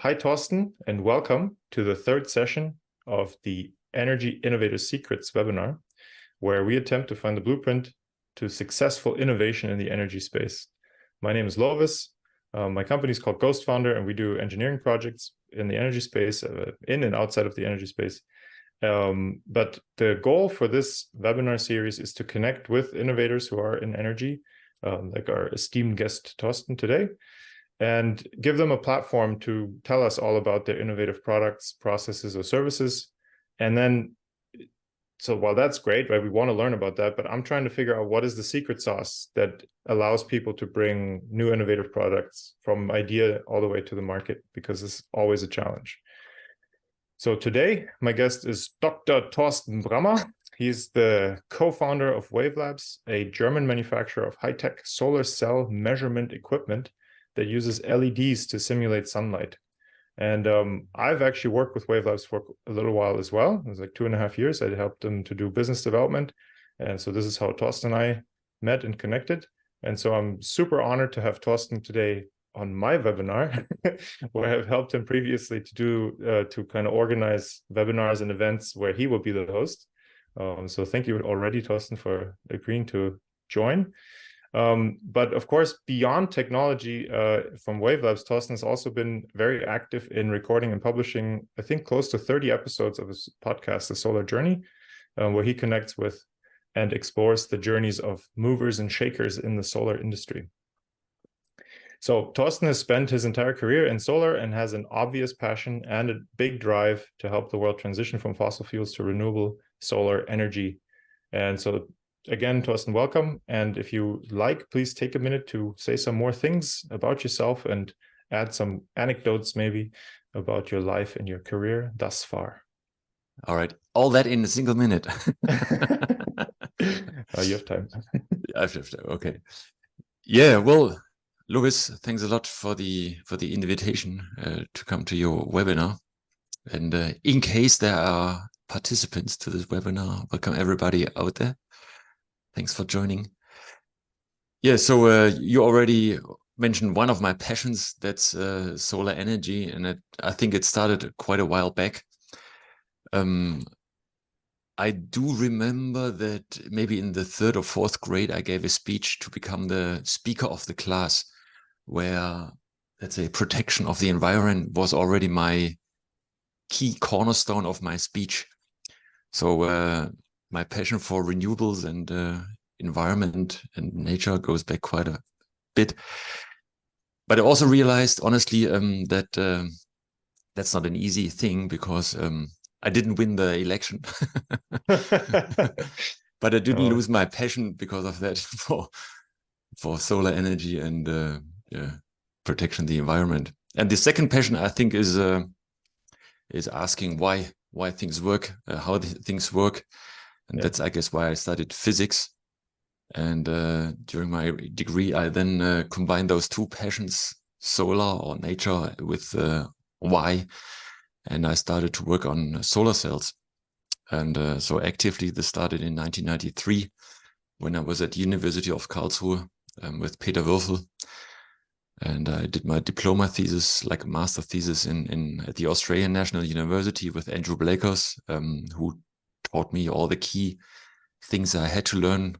Hi, Torsten, and welcome to the third session of the Energy Innovator Secrets webinar, where we attempt to find the blueprint to successful innovation in the energy space. My name is Lovis. My company is called Ghost Founder, and we do engineering projects in the energy space, in and outside of the energy space. But the goal for this webinar series is to connect with innovators who are in energy, like our esteemed guest Torsten today, and give them a platform to tell us all about their innovative products, processes, or services. And then, so while that's great, right, we want to learn about that, but I'm trying to figure out what is the secret sauce that allows people to bring new innovative products from idea all the way to the market, because it's always a challenge. So today, my guest is Dr. Torsten Brammer. He's the co-founder of WAVELABS, a German manufacturer of high-tech solar cell measurement equipment that uses LEDs to simulate sunlight. And I've actually worked with WAVELABS for a little while as well. It was like 2.5 years. I helped them to do business development. And so this is how Torsten and I met and connected. And so I'm super honored to have Torsten today on my webinar, where I've helped him previously to do to kind of organize webinars and events where he will be the host. So thank you already, Torsten, for agreeing to join. But of course, beyond technology from WAVELABS, Torsten has also been very active in recording and publishing, I think, close to 30 episodes of his podcast, The Solar Journey, where he connects with and explores the journeys of movers and shakers in the solar industry. So Torsten has spent his entire career in solar and has an obvious passion and a big drive to help the world transition from fossil fuels to renewable solar energy. And so again, Torsten, welcome. And if you like, please take a minute to say some more things about yourself and add some anecdotes maybe about your life and your career thus far. All right. All that in a single minute. You have time. I have time. Okay. Yeah, well, Louis, thanks a lot for the invitation to come to your webinar. And in case there are participants to this webinar, welcome everybody out there. Thanks for joining. Yeah, so you already mentioned one of my passions, that's solar energy, and I think it started quite a while back. I do remember that maybe in the 3rd or 4th grade, I gave a speech to become the speaker of the class, where, let's say, protection of the environment was already my key cornerstone of my speech. So my passion for renewables and environment and nature goes back quite a bit. But I also realized, honestly, that that's not an easy thing, because I didn't win the election. But I didn't lose my passion because of that for solar energy and protection of the environment. And the second passion, I think, is asking why things work, how things work. And that's, I guess, why I studied physics. And during my degree, I then combined those two passions, solar or nature, with why. And I started to work on solar cells. And so actively, this started in 1993, when I was at the University of Karlsruhe with Peter Würfel. And I did my diploma thesis, like a master thesis, at the Australian National University with Andrew Blakers, who taught me all the key things I had to learn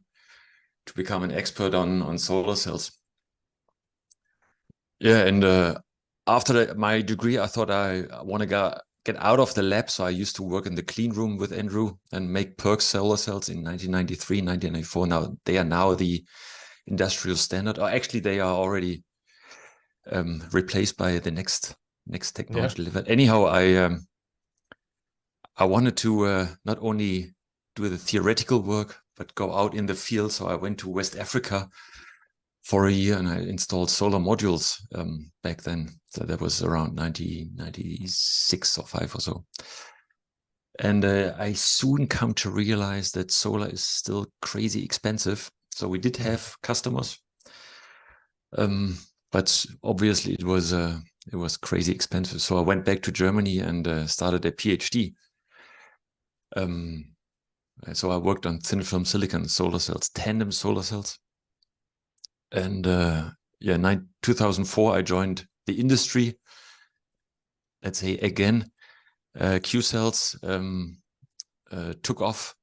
to become an expert on solar cells. Yeah, and after my degree, I thought I want to get out of the lab. So I used to work in the clean room with Andrew and make PERC solar cells in 1993, 1994. Now they are now the industrial standard, or actually they are already replaced by the next technology level. Anyhow, I wanted to not only do the theoretical work, but go out in the field. So I went to West Africa for a year and I installed solar modules back then. So that was around 1996 or 5 or so. And I soon come to realize that solar is still crazy expensive. So we did have customers, but obviously it was crazy expensive. So I went back to Germany and started a PhD. So I worked on thin film silicon solar cells, tandem solar cells. And 2004, I joined the industry let's say again, Q cells took off.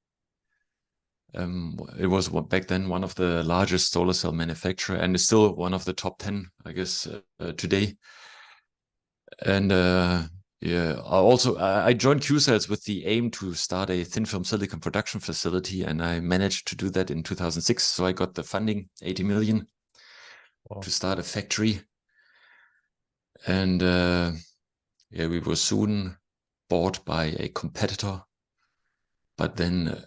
It was back then one of the largest solar cell manufacturer, and is still one of the top 10, I guess, today. And yeah, I joined Q cells with the aim to start a thin film silicon production facility, and I managed to do that in 2006. So I got the funding, 80 million, to start a factory. And yeah, we were soon bought by a competitor, but then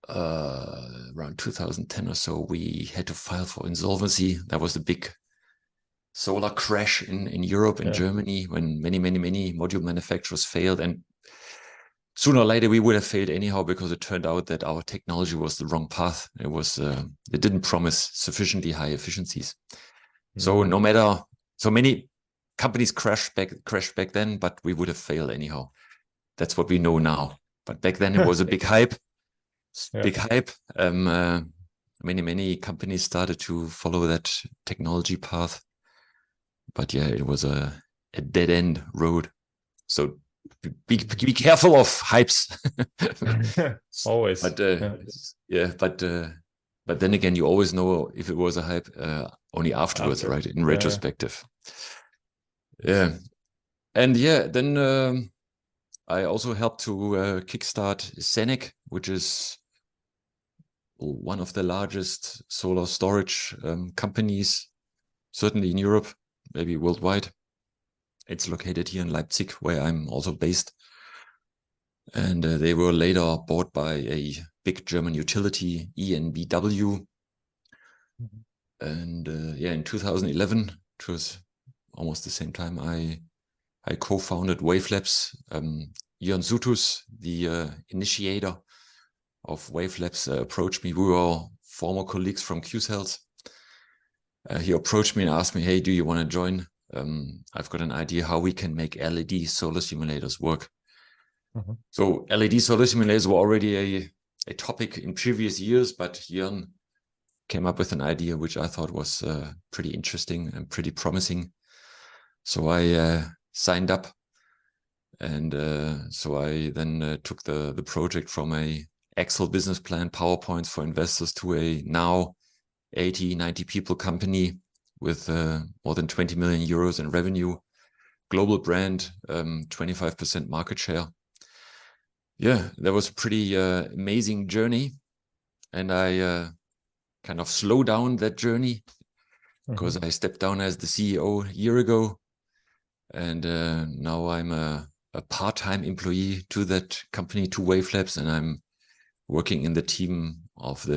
around 2010 or so, we had to file for insolvency. That was the big solar crash in Europe and Germany, when many module manufacturers failed. And sooner or later we would have failed anyhow, because it turned out that our technology was the wrong path. It didn't promise sufficiently high efficiencies. So no matter, so many companies crashed back then, but we would have failed anyhow. That's what we know now. But back then it was a big hype. Big hype. Many companies started to follow that technology path. But yeah, it was a dead end road. So be careful of hypes. Always. But but then again, you always know if it was a hype only afterwards, right? In retrospective. Yeah. And yeah, then I also helped to kickstart SENEC, which is one of the largest solar storage companies, certainly in Europe, maybe worldwide. It's located here in Leipzig, where I'm also based. And they were later bought by a big German utility, EnBW. And yeah, in 2011, it was almost the same time, I co-founded WAVELABS. Jörn Sutus, the initiator of WAVELABS, approached me. We were all former colleagues from Q cells. He approached me and asked me, hey, do you want to join? I've got an idea how we can make LED solar simulators work. So LED solar simulators were already a topic in previous years, but Jörn came up with an idea which I thought was pretty interesting and pretty promising. So I signed up, and so I then took the project from a Excel business plan, PowerPoints for investors, to a now 80-90 people company with more than 20 million euros in revenue, global brand, 25% market share. Yeah, that was a pretty amazing journey, and I kind of slowed down that journey because I stepped down as the CEO a year ago, and now I'm a part-time employee to that company, to WAVELABS, and I'm working in the team of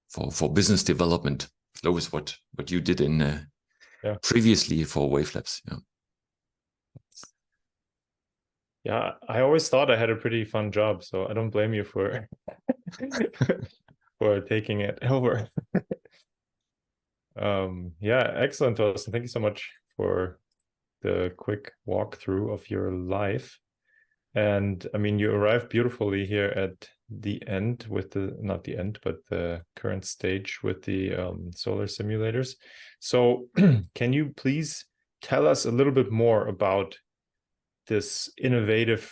for business development. That was what you did in previously for WAVELABS. Yeah, I always thought I had a pretty fun job, so I don't blame you for for taking it over. Yeah, excellent, Torsten. Thank you so much for the quick walkthrough of your life. And I mean, you arrived beautifully here at the end with the, not the end, but the current stage with the solar simulators. So can you please tell us a little bit more about this innovative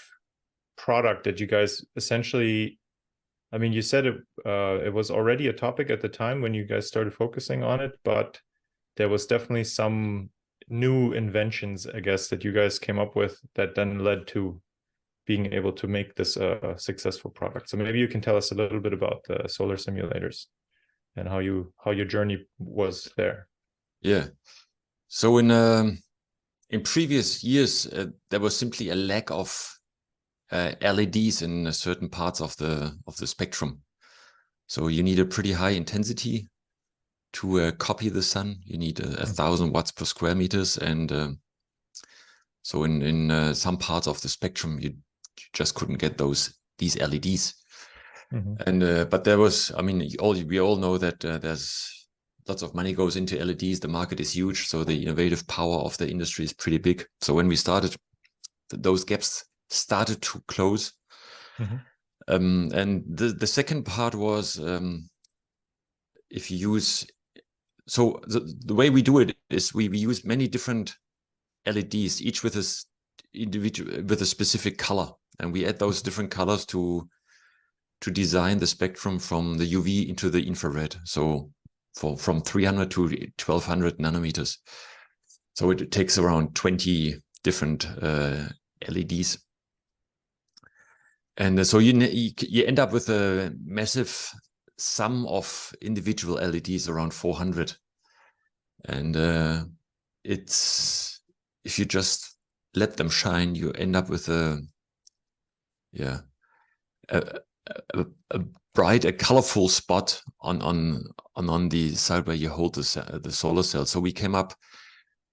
product that you guys essentially, I mean, you said it was already a topic at the time when you guys started focusing on it, but there was definitely some new inventions, I guess, that you guys came up with that then led to being able to make this a successful product. So maybe you can tell us a little bit about the solar simulators and how your journey was there. Yeah. So in previous years, there was simply a lack of LEDs in certain parts of the spectrum. So you need a pretty high intensity to copy the sun. You need 1,000 watts per square meters, and so in some parts of the spectrum, you just couldn't get these LEDs. And but there was, I mean, we all know that there's lots of money goes into LEDs. The market is huge, so the innovative power of the industry is pretty big. So when we started, those gaps started to close. And the second part was, if you use, so the way we do it is we use many different LEDs, each with individual with a specific color, and we add those different colors to design the spectrum from the UV into the infrared. So from 300 to 1200 nanometers. So it takes around 20 different LEDs. And so you end up with a massive sum of individual LEDs, around 400. And it's, if you just let them shine, you end up with a bright, a colorful spot on the side where you hold the solar cell. So we came up,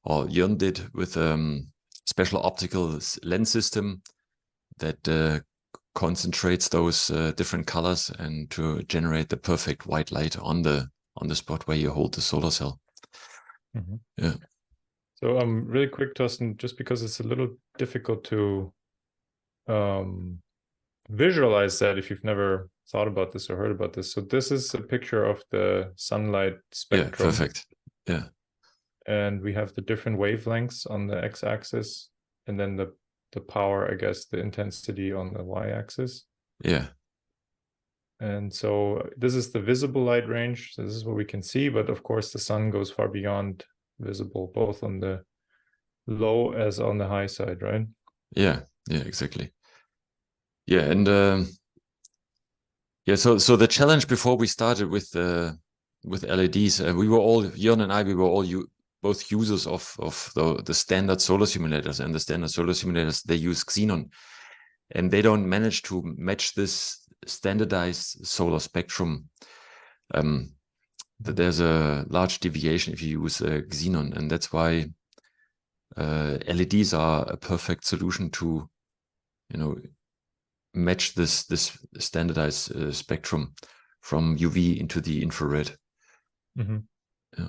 or Jörn did, with special optical lens system that concentrates those different colors and to generate the perfect white light on the spot where you hold the solar cell. Mm-hmm. Yeah. So really quick, Torsten, just because it's a little difficult to visualize that if you've never thought about this or heard about this. So this is a picture of the sunlight spectrum. Yeah, perfect. Yeah. And we have the different wavelengths on the x-axis, and then the power, I guess, the intensity on the y-axis. Yeah. And so this is the visible light range. So this is what we can see, but of course the sun goes far beyond visible, both on the low as on the high side, right? Yeah, yeah, exactly. Yeah, and so the challenge before we started with LEDs, we were all, Jörn and I, we were all both users of the standard solar simulators, and the standard solar simulators, they use xenon, and they don't manage to match this standardized solar spectrum. That there's a large deviation if you use xenon, and that's why LEDs are a perfect solution to, match this standardized spectrum from UV into the infrared. Mm-hmm. Yeah.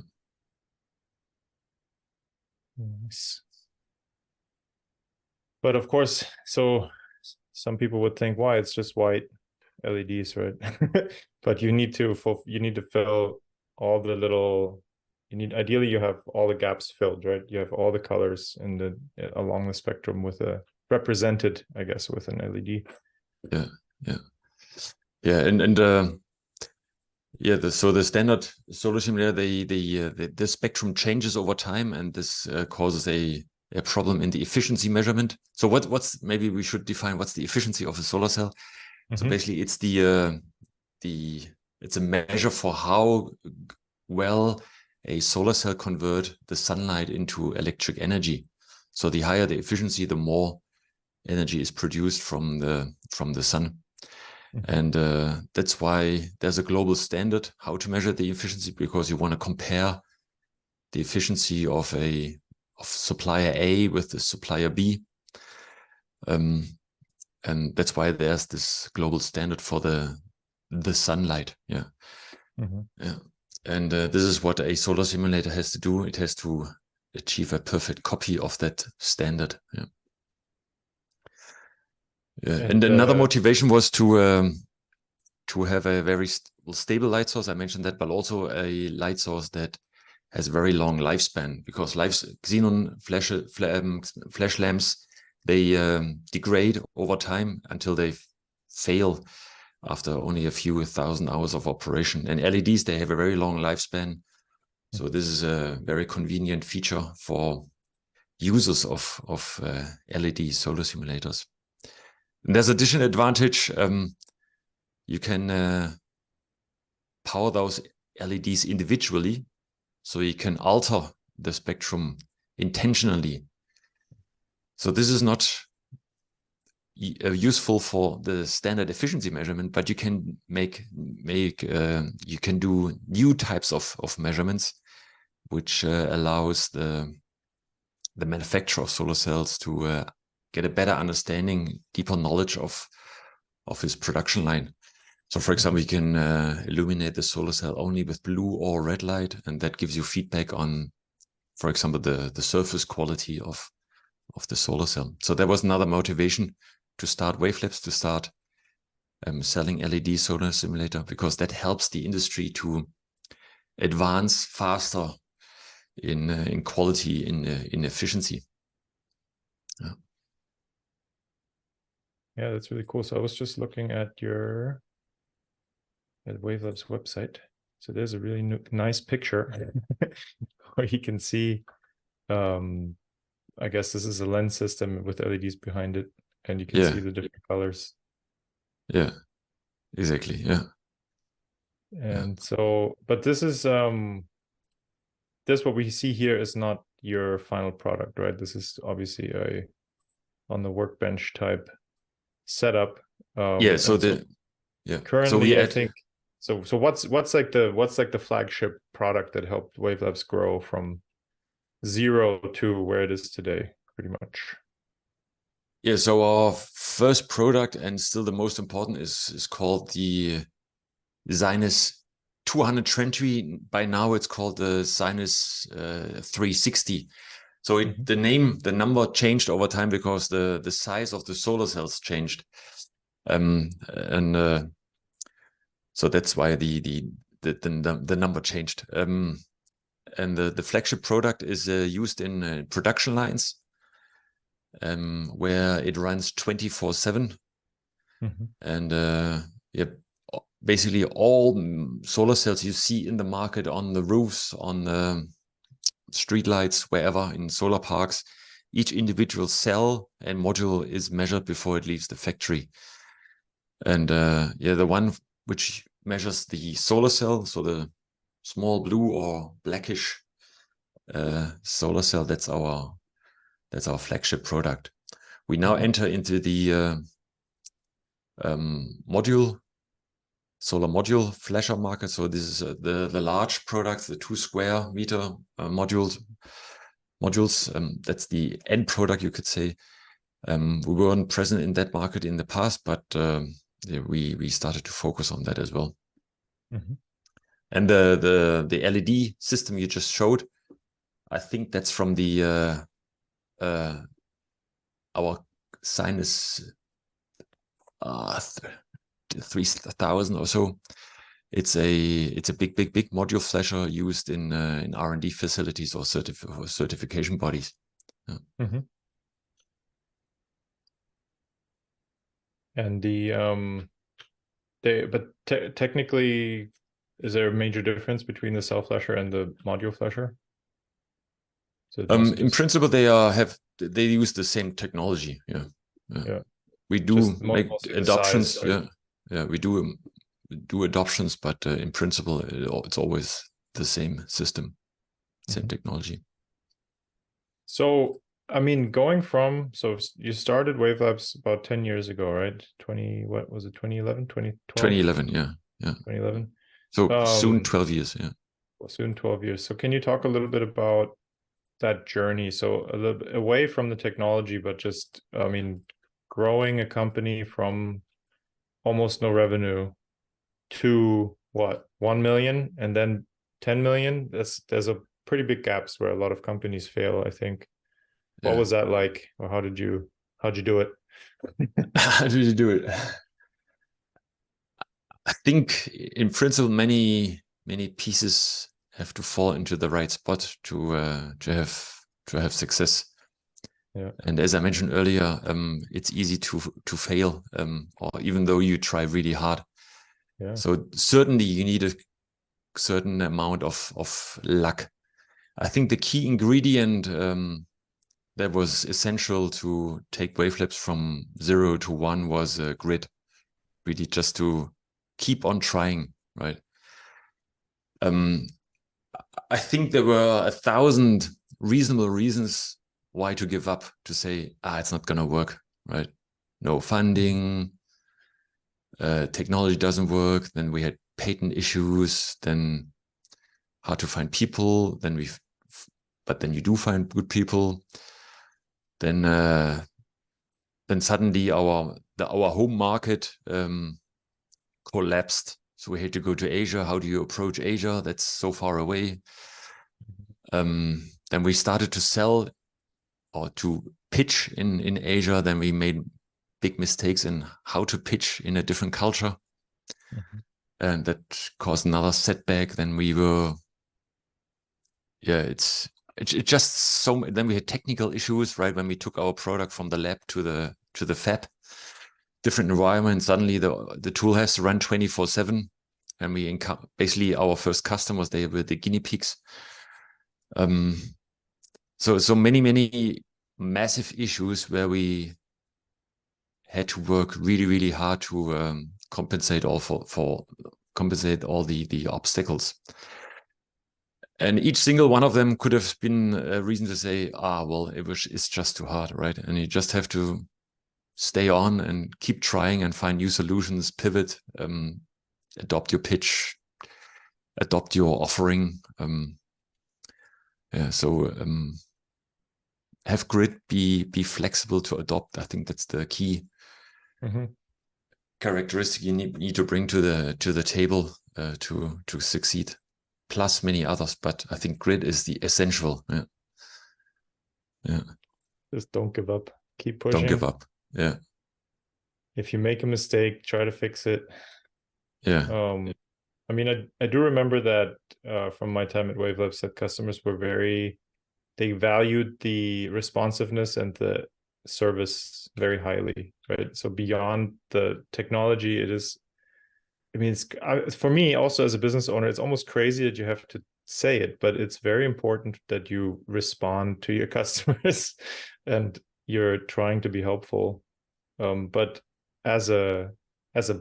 Nice. But of course, so some people would think, why, it's just white LEDs, right? But you need to fill all the little, ideally you have all the gaps filled, right? You have all the colors along the spectrum with represented, I guess, with an LED. So the standard solar simulator, the spectrum changes over time, and this causes a problem in the efficiency measurement. So what's maybe we should define what's the efficiency of a solar cell. Mm-hmm. So basically, it's it's a measure for how well a solar cell convert the sunlight into electric energy. So the higher the efficiency, the more energy is produced from the sun. Mm-hmm. And that's why there's a global standard how to measure the efficiency, because you want to compare the efficiency of supplier A with the supplier B. And that's why there's this global standard for the sunlight. Yeah. Mm-hmm. Yeah. And this is what a solar simulator has to do. It has to achieve a perfect copy of that standard. Yeah. Yeah. And another motivation was to have a very stable light source. I mentioned that, but also a light source that has very long lifespan, because xenon flash lamps, they degrade over time until they fail after only a few thousand hours of operation. And LEDs, they have a very long lifespan. So this is a very convenient feature for users of LED solar simulators. And there's additional advantage. You can power those LEDs individually, so you can alter the spectrum intentionally. So this is not useful for the standard efficiency measurement, but you can you can do new types of measurements, which allows the manufacturer of solar cells to get a better understanding, deeper knowledge of his production line. So, for example, you can illuminate the solar cell only with blue or red light, and that gives you feedback on, for example, the surface quality of the solar cell. So there was another motivation to start WAVELABS, to start selling LED solar simulator, because that helps the industry to advance faster in quality, in efficiency. Yeah. Yeah, that's really cool. So I was just looking at your WaveLabs website. So there's a really nice picture where you can see, I guess this is a lens system with LEDs behind it, and you can see the different colors. Yeah, exactly. Yeah. And so, but this is this what we see here is not your final product, right? This is obviously a on the workbench type setup. Yeah. So currently, so we I think so. So what's like the flagship product that helped WaveLabs grow from 0 to where it is today, pretty much? Yeah. So our first product, and still the most important, is called the SINUS 220. By now it's called the SINUS 360. So the number changed over time because the size of the solar cells changed, and so that's why the number changed. And the flagship product is used in production lines, where it runs 24/7, and yeah, basically all solar cells you see in the market, on the roofs, on the street lights, wherever in solar parks, each individual cell and module is measured before it leaves the factory. And yeah, the one which measures the solar cell, so the small blue or blackish solar cell, that's our flagship product. We now enter into the solar module flasher market. So this is the large products, the 2 square meter modules. That's the end product, you could say. We weren't present in that market in the past, but yeah, we started to focus on that as well. And the LED system you just showed, I think that's from the our SINUS 3000 or so. It's a big module flasher used in R&D facilities or certification bodies. Yeah. And technically, is there a major difference between the cell flasher and the module flasher? So in principle, they use the same technology. Yeah. We do make adoptions. Size, right? Yeah. We do adoptions, but in principle, it's always the same system, same technology. So, I mean, so you started WaveLabs about 10 years ago, right? 2011, 2012? 2011, yeah. 2011. So soon 12 years, yeah. Soon 12 years. So can you talk a little bit about that journey? So a little bit away from the technology, but just, I mean, growing a company from almost no revenue to what, 1 million and then 10 million? There's a pretty big gaps where a lot of companies fail, I think. What was that like, or how'd you do it? How did you do it? I think in principle, many pieces have to fall into the right spot to have success. Yeah. And as I mentioned earlier, it's easy to fail, or even though you try really hard. Yeah. So certainly you need a certain amount of luck. I think the key ingredient that was essential to take WaveLabs from 0 to 1 was grit, really just to keep on trying, right? I think there were 1,000 reasonable reasons why to give up, to say, it's not going to work, right? No funding, technology doesn't work. Then we had patent issues, then hard to find people. But then you do find good people. Then suddenly our home market collapsed. So we had to go to Asia. How do you approach Asia? That's so far away. Then we started to sell or to pitch in Asia. Then we made big mistakes in how to pitch in a different culture. And that caused another setback. Then we were, it's just so. Then we had technical issues, right? When we took our product from the lab to the fab. different environment, suddenly the tool has to run 24/7. And we basically our first customers, they were the guinea pigs. So many massive issues where we had to work really hard to compensate all compensate all the obstacles. And each single one of them could have been a reason to say, well, it's just too hard, right? And you just have to stay on and keep trying and find new solutions, pivot, adopt your pitch, adopt your offering. Have grit, be flexible to adopt. I think that's the key characteristic you need to bring to the table to succeed. Plus many others, but I think grit is the essential. Yeah. Just don't give up. Keep pushing. Don't give up. Yeah. If you make a mistake, try to fix it. Yeah. I mean, I do remember that from my time at WaveLabs, that customers were they valued the responsiveness and the service very highly, right? So beyond the technology, it's for me also as a business owner, it's almost crazy that you have to say it, but it's very important that you respond to your customers and you're trying to be helpful. But as a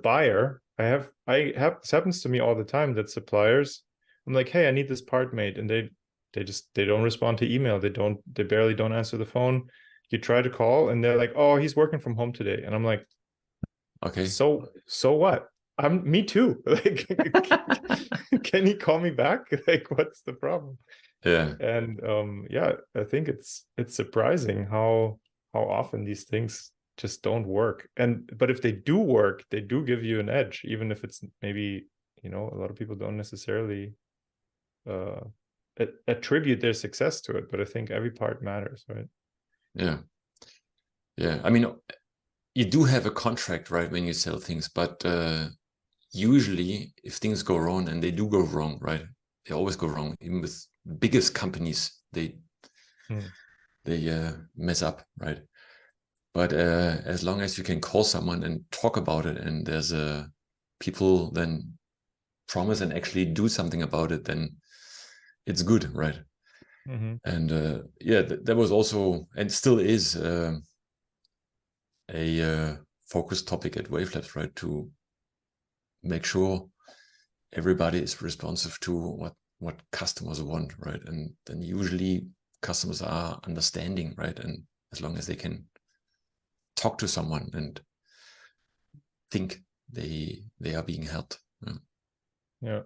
buyer, this happens to me all the time, that suppliers, I'm like, hey, I need this part made, and they don't respond to email. They barely don't answer the phone. You try to call and they're like, oh, he's working from home today. And I'm like, okay, so what? Me too. Like, can he call me back? Like, what's the problem? Yeah. And I think it's surprising how often these things just don't work. But if they do work, they do give you an edge, even if it's maybe, a lot of people don't necessarily attribute their success to it, but I think every part matters, right? Yeah. I mean, you do have a contract, right, when you sell things, but usually if things go wrong, and they do go wrong, right, they always go wrong. Even with biggest companies, they mess up, right? But as long as you can call someone and talk about it, and there's people then promise and actually do something about it, then it's good, right? And that was also, and still is, a focus topic at WaveLabs, right? To make sure everybody is responsive to what customers want, right? And then usually customers are understanding, right? And as long as they can talk to someone and think they are being helped. Yeah.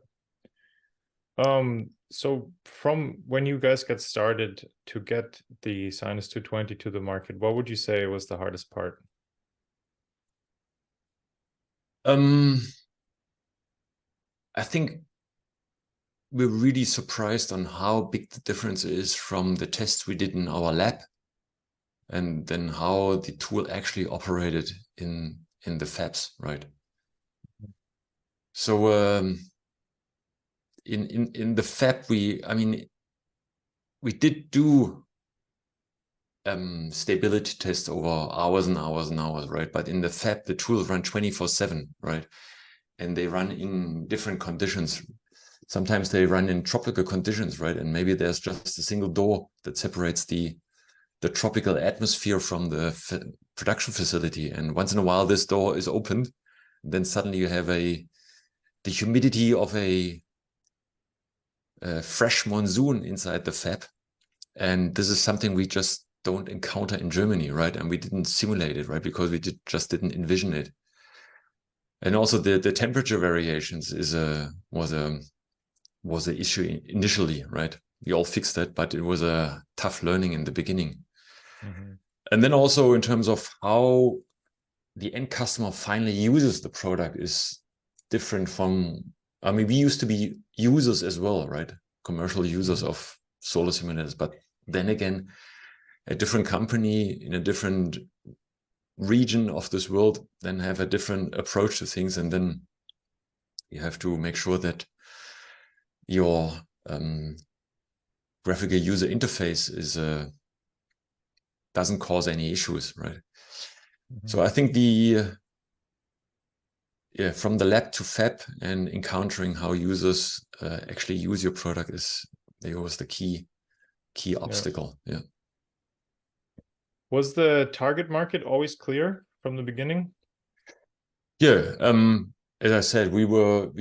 So from when you guys got started to get the Sinus 220 to the market, what would you say was the hardest part? I think we're really surprised on how big the difference is from the tests we did in our lab, and then how the tool actually operated in the fabs, right? So in the fab, we did do stability tests over hours and hours and hours, right? But in the fab, the tools run 24/7, right? And they run in different conditions. Sometimes they run in tropical conditions, right? And maybe there's just a single door that separates the tropical atmosphere from the production facility. And once in a while, this door is opened. Then suddenly you have the humidity of a fresh monsoon inside the fab. And this is something we just don't encounter in Germany, right? And we didn't simulate it, right? Because we just didn't envision it. And also the temperature variations was an issue initially, right? We all fixed that, but it was a tough learning in the beginning. And then also in terms of how the end customer finally uses the product is different from, we used to be users as well, right? Commercial users of solar simulators, but then again, a different company in a different region of this world then have a different approach to things. And then you have to make sure that your graphical user interface doesn't cause any issues, right? So I think the yeah, from the lab to fab and encountering how users actually use your product is always the key obstacle. Yeah. Was the target market always clear from the beginning? Yeah. As I said, we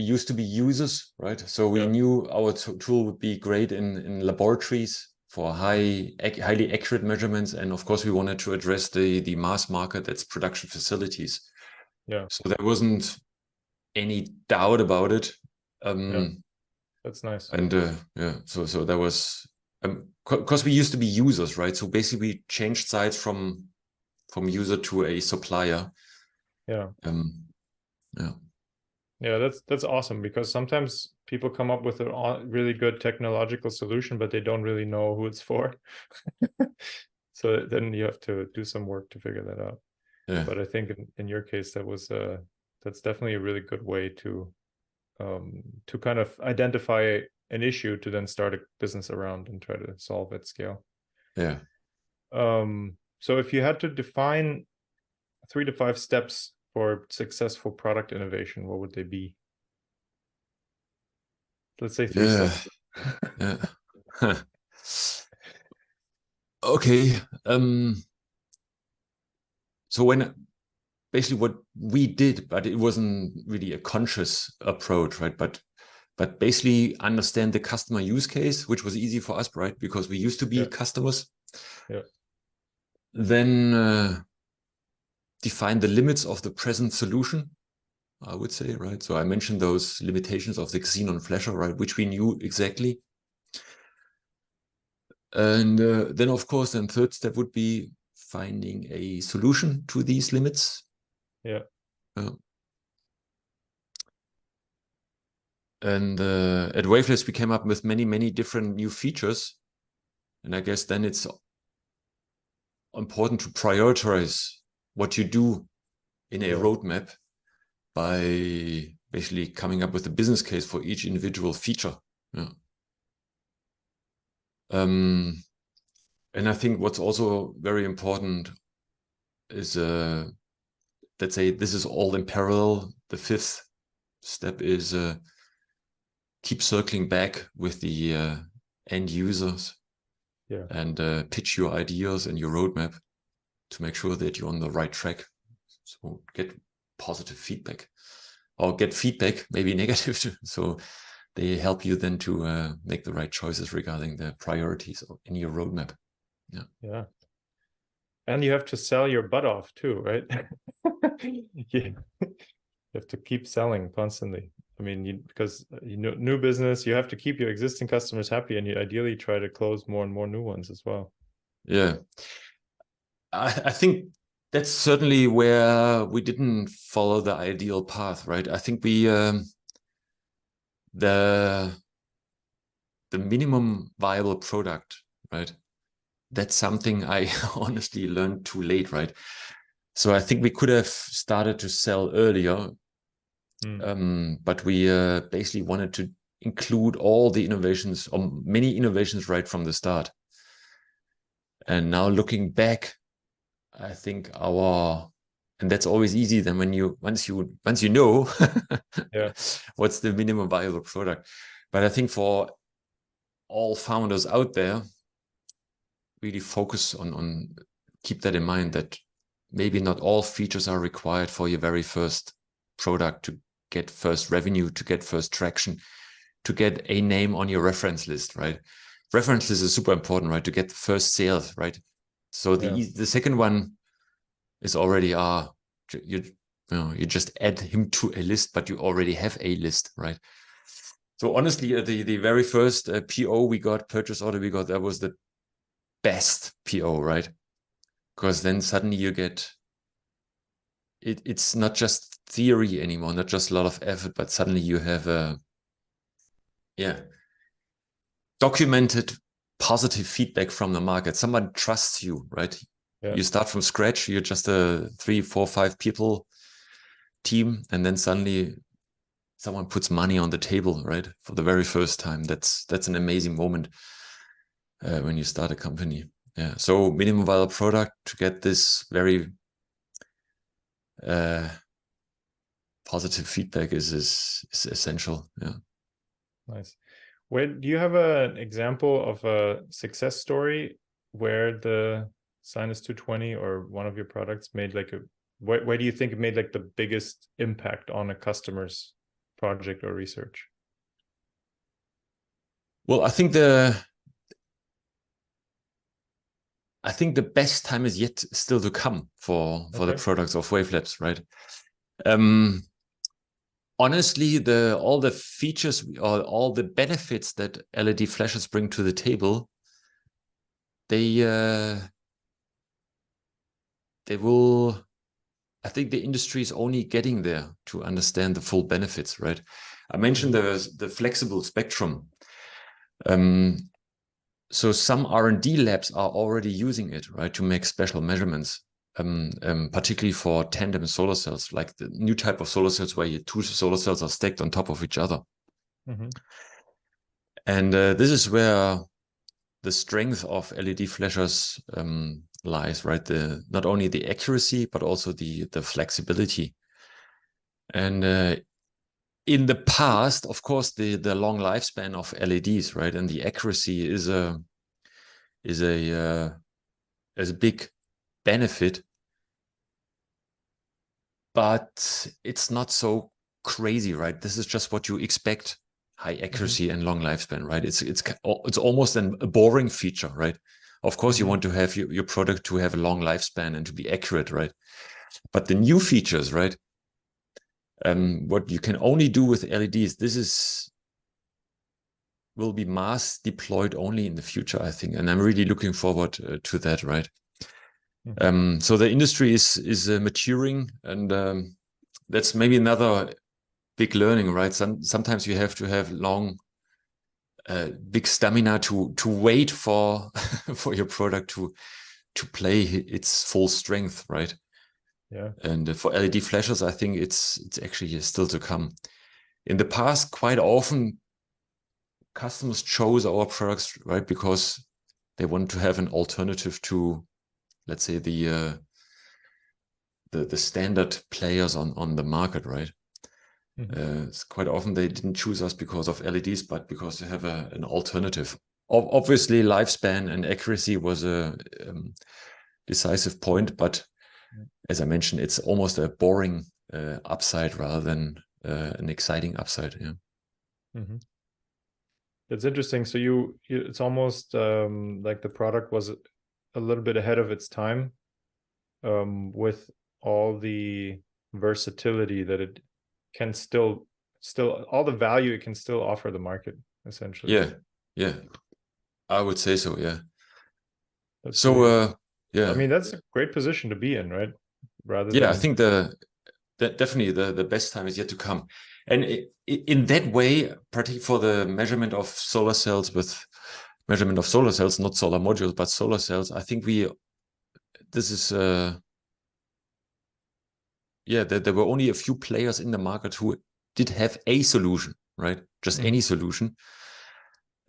used to be users, right? So we knew our tool would be great in laboratories for highly accurate measurements, and of course we wanted to address the mass market, that's production facilities. Yeah. So there wasn't any doubt about it. That's nice. And yeah, so that was because we used to be users, right? So basically we changed sides from user to a supplier. Yeah. Yeah. Yeah, that's awesome, because sometimes people come up with a really good technological solution, but they don't really know who it's for. So then you have to do some work to figure that out. Yeah. But I think in your case, that's definitely a really good way to kind of identify an issue to then start a business around and try to solve at scale. Yeah. So if you had to define 3 to 5 steps for successful product innovation, what would they be? Let's say 3 steps. Yeah. Okay. So when basically what we did, but it wasn't really a conscious approach, right? But basically understand the customer use case, which was easy for us, right? Because we used to be customers. Yeah. Then define the limits of the present solution, I would say, right? So I mentioned those limitations of the xenon flasher, right? Which we knew exactly. And then, of course, then third step would be finding a solution to these limits. Yeah. And at WAVELABS, we came up with many different new features. And I guess then it's important to prioritize what you do in a roadmap by basically coming up with a business case for each individual feature. Yeah. And I think what's also very important is, let's say this is all in parallel. The fifth step is keep circling back with the end users and pitch your ideas and your roadmap to make sure that you're on the right track. So get positive feedback, or get feedback, maybe negative too. So they help you then to make the right choices regarding the priorities in your roadmap. Yeah. Yeah. And you have to sell your butt off too, right? You have to keep selling constantly. I mean, because new business, you have to keep your existing customers happy, and you ideally try to close more and more new ones as well. Yeah. I think that's certainly where we didn't follow the ideal path, right? I think we the minimum viable product, right? That's something I honestly learned too late, right? So I think we could have started to sell earlier, but we basically wanted to include all the innovations, or many innovations, right from the start. And now looking back, I think and that's always easy then when once you know what's the minimum viable product. But I think for all founders out there, really focus on keep that in mind, that maybe not all features are required for your very first product to get first revenue, to get first traction, to get a name on your reference list, right? Reference list is super important, right? To get the first sales, right? So the second one is already you just add him to a list, but you already have a list, right? So honestly, the very first PO we got, purchase order we got, that was the best PO, right? Because then suddenly you get it's not just theory anymore, not just a lot of effort, but suddenly you have documented positive feedback from the market. Someone trusts you, right? You start from scratch. You're just a 3, 4, 5 people team, and then suddenly someone puts money on the table, right, for the very first time. That's an amazing moment when you start a company. Yeah. So minimum viable product to get this very positive feedback is essential. Yeah. Nice. Do you have an example of a success story where the Sinus 220 or one of your products made like where do you think it made like the biggest impact on a customer's project or research? Well, I think the best time is yet still to come for the products of WAVELABS, right? Honestly, all the features or all the benefits that LED flashes bring to the table, they will. I think the industry is only getting there to understand the full benefits, right? I mentioned the flexible spectrum. So some R&D labs are already using it, right, to make special measurements, particularly for tandem solar cells, like the new type of solar cells where two solar cells are stacked on top of each other. And this is where the strength of LED flashers lies, right? Not only the accuracy, but also the flexibility. And in the past, of course, the long lifespan of LEDs, right, and the accuracy is a big benefit, but it's not so crazy, right? This is just what you expect: high accuracy and long lifespan, right? It's almost a boring feature, right? Of course, you want to have your product to have a long lifespan and to be accurate, right? But the new features, right? What you can only do with LEDs, will be mass deployed only in the future, I think, and I'm really looking forward to that, right? So the industry is maturing, and that's maybe another big learning, right? Sometimes you have to have big stamina to wait for for your product to play its full strength, right? Yeah. And for LED flashes, I think it's actually still to come. In the past, quite often, customers chose our products, right, because they want to have an alternative to, let's say, the standard players on the market, right? It's quite often they didn't choose us because of LEDs, but because they have an alternative. Obviously, lifespan and accuracy was a decisive point, but as I mentioned, it's almost a boring upside rather than an exciting upside. Yeah. That's interesting. So it's almost like the product was a little bit ahead of its time, with all the versatility that it can still all the value it can still offer the market, essentially. Yeah, I would say so. Yeah. That's so yeah, I mean, that's a great position to be in, right? I think definitely the best time is yet to come, and in that way, particularly for the measurement of solar cells, not solar modules, but solar cells, I think this is there were only a few players in the market who did have a solution, right? Just any solution.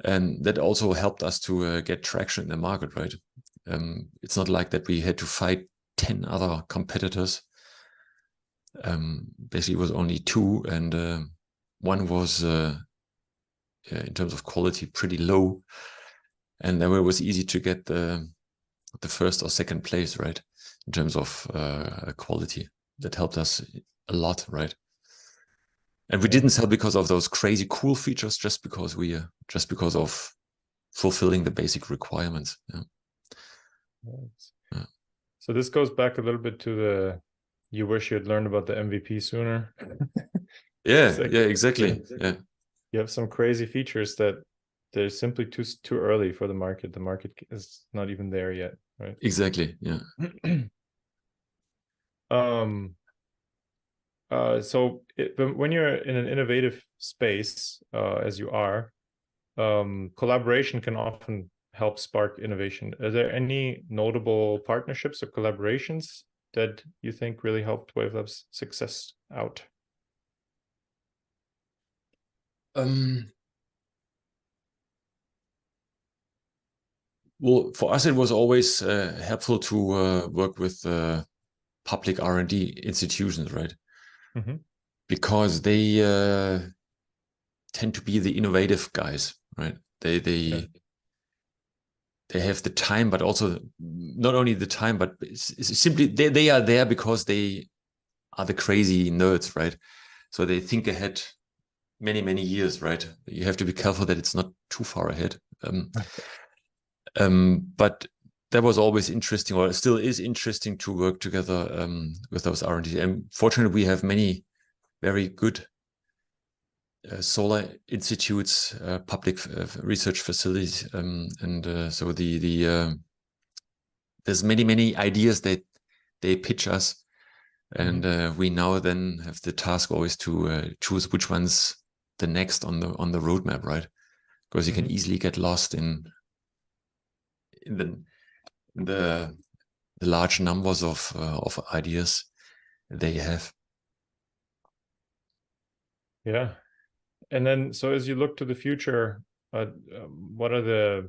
And that also helped us to get traction in the market, right? It's not like that we had to fight 10 other competitors. Basically, it was only two, and one was, in terms of quality, pretty low. And then it was easy to get the first or second place, right? In terms of quality. That helped us a lot, right? And we didn't sell because of those crazy cool features, just because of fulfilling the basic requirements. Yeah. So this goes back a little bit to you wish you had learned about the MVP sooner. Yeah, exactly. Yeah. You have some crazy features that they're simply too early for the market. The market is not even there yet, right? Exactly. Yeah. So when you're in an innovative space, as you are, collaboration can often help spark innovation. Are there any notable partnerships or collaborations that you think really helped WAVELABS' success out? Well, for us, it was always helpful to work with public R&D institutions, right? because they tend to be the innovative guys, right? They have the time, but also not only the time, but it's simply they are there because they are the crazy nerds, right? So they think ahead many years, right? You have to be careful that it's not too far ahead. But that was always interesting, or it still is interesting to work together with those R&D. And fortunately, we have many very good solar institutes, public research facilities, so there's many ideas that they pitch us, and we now then have the task always to choose which one's the next on the roadmap, right? Because you can easily get lost in the large numbers of ideas they have. Yeah. And then, so as you look to the future, what are there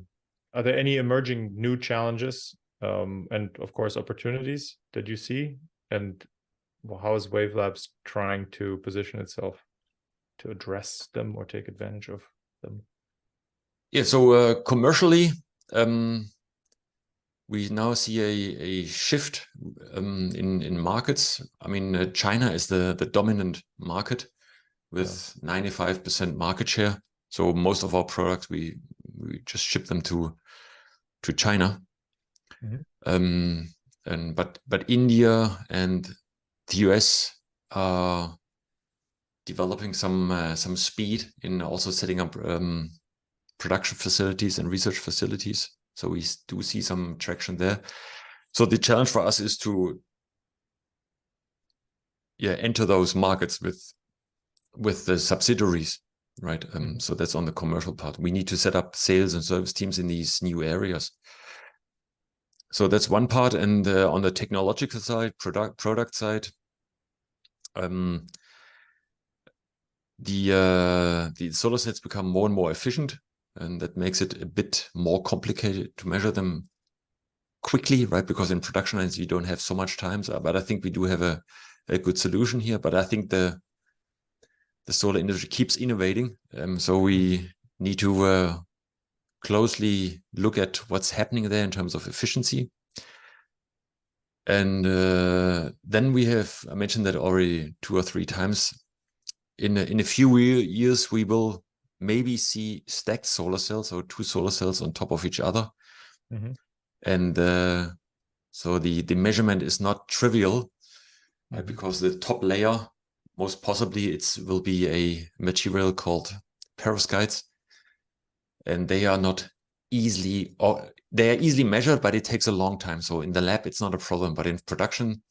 any emerging new challenges and of course opportunities that you see? And how is WaveLabs trying to position itself to address them or take advantage of them? Yeah, so commercially, we now see a shift in markets. I mean, China is the dominant market with 95% market share. So most of our products, we just ship them to China. But India and the US are developing some speed in also setting up production facilities and research facilities. So we do see some traction there. So the challenge for us is to enter those markets with the subsidiaries, right? So that's on the commercial part. We need to set up sales and service teams in these new areas. So that's one part. And on the technological side, product side, the solar sets become more and more efficient, and that makes it a bit more complicated to measure them quickly, right? Because in production lines you don't have so much time. But I think we do have a good solution here. But I think the solar industry keeps innovating, so we need to closely look at what's happening there in terms of efficiency. And then we have, I mentioned that already 2 or 3 times, in a few years we will maybe see stacked solar cells, or 2 solar cells on top of each other. And so the measurement is not trivial, because the top layer, most possibly it will be a material called perovskites, and they are not easily, or they are easily measured, but it takes a long time. So in the lab it's not a problem, but in production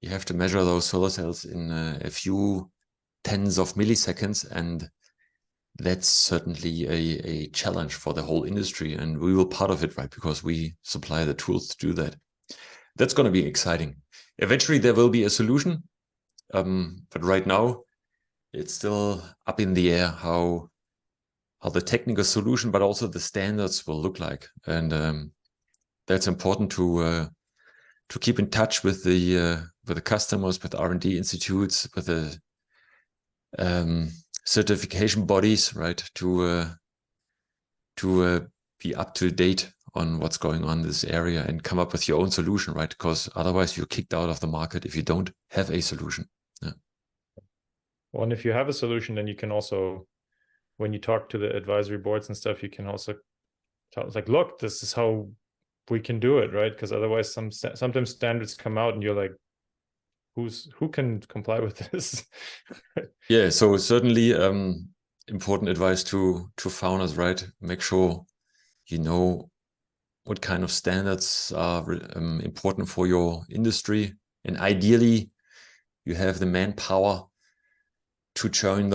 you have to measure those solar cells in a few tens of milliseconds, and that's certainly a challenge for the whole industry, and we will part of it, right? Because we supply the tools to do that. That's going to be exciting. Eventually there will be a solution, but right now it's still up in the air how the technical solution, but also the standards will look like. And that's important to keep in touch with the customers, with R&D institutes, with the certification bodies, right? To be up to date on what's going on in this area and come up with your own solution, right? Because otherwise you're kicked out of the market if you don't have a solution. Yeah. Well, and if you have a solution, then you can also, when you talk to the advisory boards and stuff, you can also tell us, like, look, this is how we can do it, right? Because otherwise sometimes standards come out and you're like, who can comply with this? Yeah, so certainly important advice to founders, right? Make sure you know what kind of standards are important for your industry, and ideally you have the manpower to join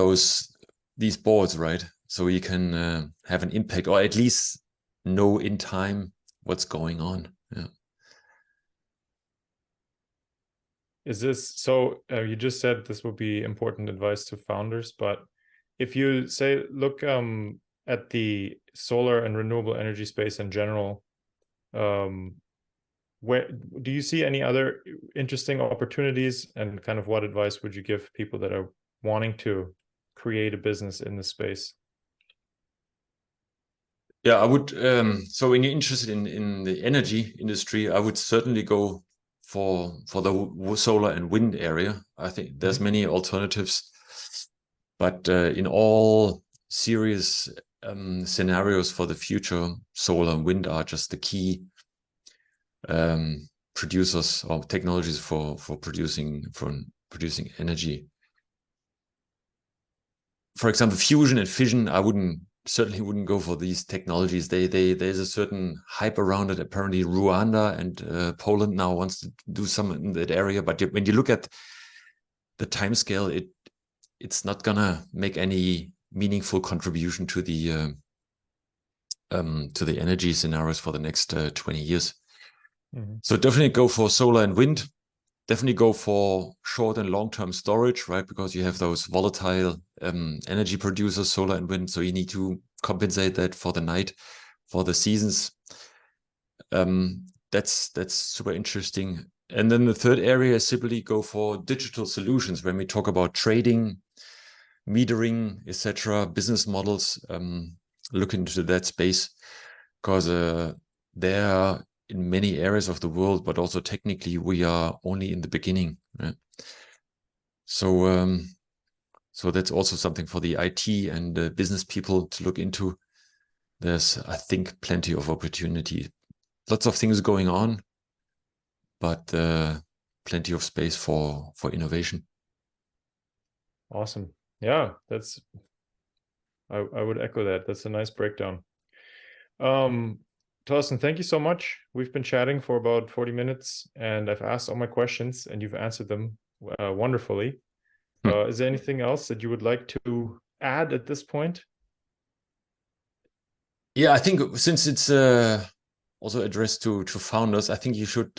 these boards, right? So you can have an impact, or at least know in time what's going on. Yeah. Is this so? You just said this would be important advice to founders, but if you say, look at the solar and renewable energy space in general, where do you see any other interesting opportunities, and kind of what advice would you give people that are wanting to create a business in this space? Yeah, I would. So when you're interested in the energy industry, I would certainly go for the solar and wind area. I think there's many alternatives, but in all serious scenarios for the future, solar and wind are just the key producers or technologies for producing energy. For example, fusion and fission, I certainly wouldn't go for these technologies. There's a certain hype around it. Apparently, Rwanda and Poland now wants to do some in that area. But when you look at the time scale, it's not gonna make any meaningful contribution to the energy scenarios for the next 20 years. So definitely go for solar and wind. Definitely go for short and long-term storage, right? Because you have those volatile energy producers, solar and wind. So you need to compensate that for the night, for the seasons. That's super interesting. And then the third area is simply go for digital solutions. When we talk about trading, metering, etc., business models, look into that space, because there are in many areas of the world, but also technically we are only in the beginning, right? So so that's also something for the IT and the business people to look into. There's, I think, plenty of opportunity. Lots of things going on, but plenty of space for innovation. Awesome. Yeah, that's, I would echo that. That's a nice breakdown. Torsten, thank you so much. We've been chatting for about 40 minutes, and I've asked all my questions, and you've answered them wonderfully. Is there anything else that you would like to add at this point? Yeah, I think since it's also addressed to founders, I think you should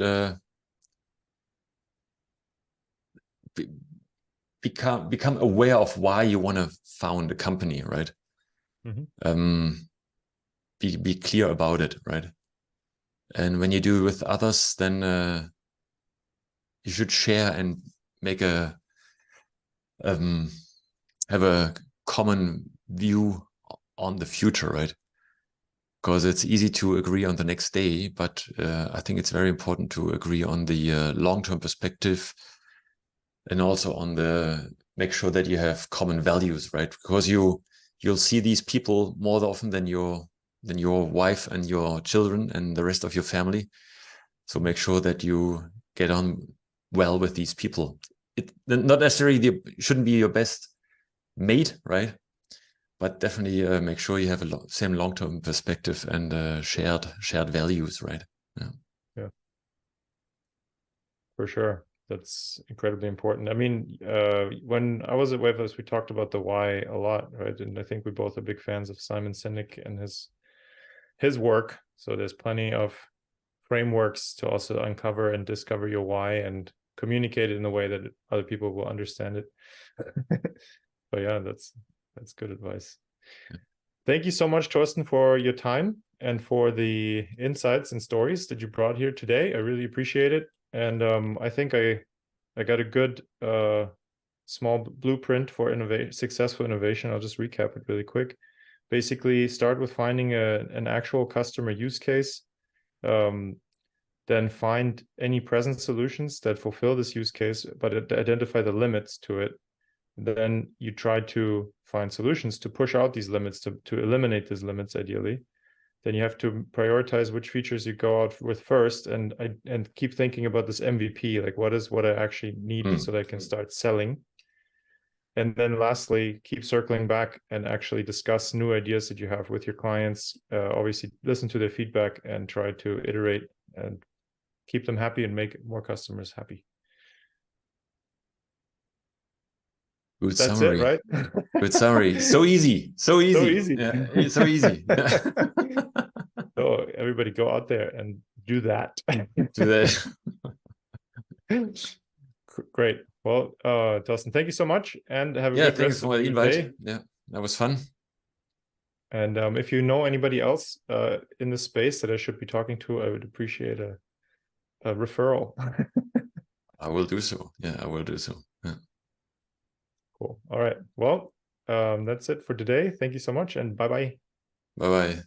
become aware of why you want to found a company, right? Be clear about it, right? And when you do it with others, then you should share and make a have a common view on the future, right? Because it's easy to agree on the next day, but I think it's very important to agree on the long-term perspective, and also on the make sure that you have common values, right? Because you'll see these people more often than your wife and your children and the rest of your family. So make sure that you get on well with these people. It not necessarily shouldn't be your best mate, right? But definitely make sure you have a same long-term perspective and shared values, right? Yeah, for sure. That's incredibly important. I mean, when I was at WAVELABS, we talked about the why a lot, right? And I think we both are big fans of Simon Sinek and his work. So there's plenty of frameworks to also uncover and discover your why and communicate it in a way that other people will understand it. But yeah, that's good advice. Thank you so much, Torsten, for your time and for the insights and stories that you brought here today. I really appreciate it. And I think I got a good small blueprint for successful innovation. I'll just recap it really quick. Basically, start with finding an actual customer use case. Then find any present solutions that fulfill this use case, but identify the limits to it. Then you try to find solutions to push out these limits, to eliminate these limits ideally. Then you have to prioritize which features you go out with first, and keep thinking about this MVP, like what I actually need so that I can start selling. And then lastly, keep circling back and actually discuss new ideas that you have with your clients. Obviously, listen to their feedback and try to iterate and keep them happy and make more customers happy. Good That's summary. it, right? Good summary. So easy. So easy. So easy. Yeah, it's so easy. So everybody go out there and do that. Do that. Great. Well, Torsten, thank you so much, and have a good thanks rest for of the your invite. day. Yeah, that was fun. And if you know anybody else in this space that I should be talking to, I would appreciate a referral. I will do so. Yeah, I will do so. Yeah. Cool. All right. Well, that's it for today. Thank you so much, and bye-bye. Bye-bye.